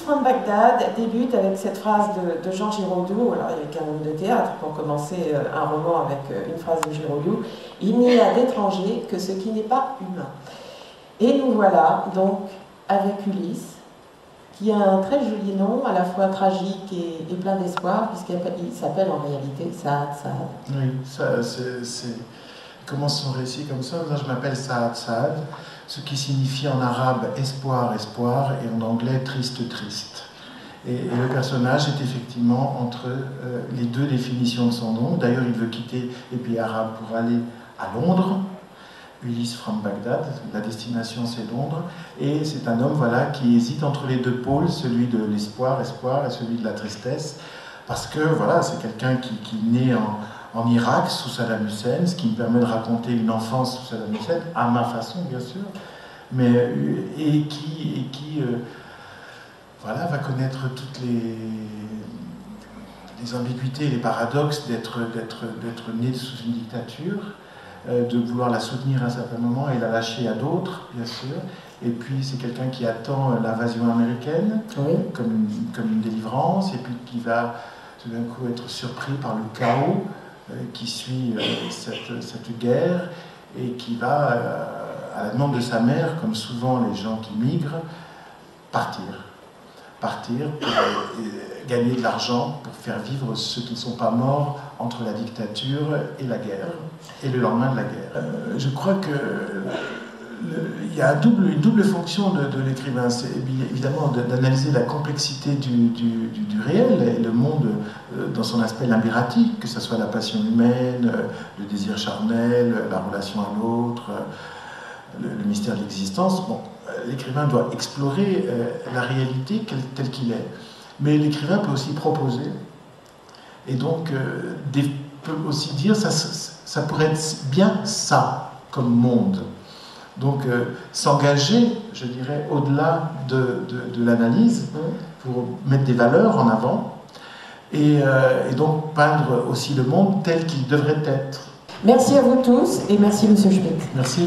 from Bagdad débute avec cette phrase de Jean Giraudoux. Alors, il n'y avait qu'un homme de théâtre pour commencer un roman avec une phrase de Giraudoux. Il n'y a d'étranger que ce qui n'est pas humain. Et nous voilà donc avec Ulysse, qui a un très joli nom, à la fois tragique et plein d'espoir, puisqu'il s'appelle en réalité Saad Saad. Oui, il commence son récit comme ça. Moi, je m'appelle Saad Saad, ce qui signifie en arabe espoir, espoir, et en anglais triste, triste. Et le personnage est effectivement entre les deux définitions de son nom. D'ailleurs, il veut quitter les pays arabes pour aller à Londres. Ulysse from Bagdad, la destination c'est Londres, et c'est un homme voilà, qui hésite entre les deux pôles, celui de l'espoir, espoir, et celui de la tristesse, parce que voilà, c'est quelqu'un qui naît en Irak sous Saddam Hussein, ce qui me permet de raconter une enfance sous Saddam Hussein, à ma façon bien sûr, mais, et qui voilà, va connaître toutes les ambiguïtés et les paradoxes d'être né sous une dictature, de vouloir la soutenir à un certain moment et la lâcher à d'autres, bien sûr. Et puis c'est quelqu'un qui attend l'invasion américaine comme une délivrance, et puis qui va tout d'un coup être surpris par le chaos qui suit cette guerre, et qui va, à la demande de sa mère, comme souvent les gens qui migrent, partir pour gagner de l'argent, pour faire vivre ceux qui ne sont pas morts entre la dictature et la guerre, et le lendemain de la guerre. Je crois qu'il y a une double fonction de l'écrivain. C'est évidemment d'analyser la complexité du réel, et le monde dans son aspect limbératique, que ce soit la passion humaine, le désir charnel, la relation à l'autre, le mystère de l'existence. Bon, l'écrivain doit explorer la réalité telle qu'il est. Mais l'écrivain peut aussi proposer, et donc peut aussi dire ça pourrait être bien ça comme monde. Donc s'engager, je dirais, au-delà de l'analyse pour mettre des valeurs en avant, et donc peindre aussi le monde tel qu'il devrait être. Merci à vous tous et merci Monsieur Schmitt. Merci.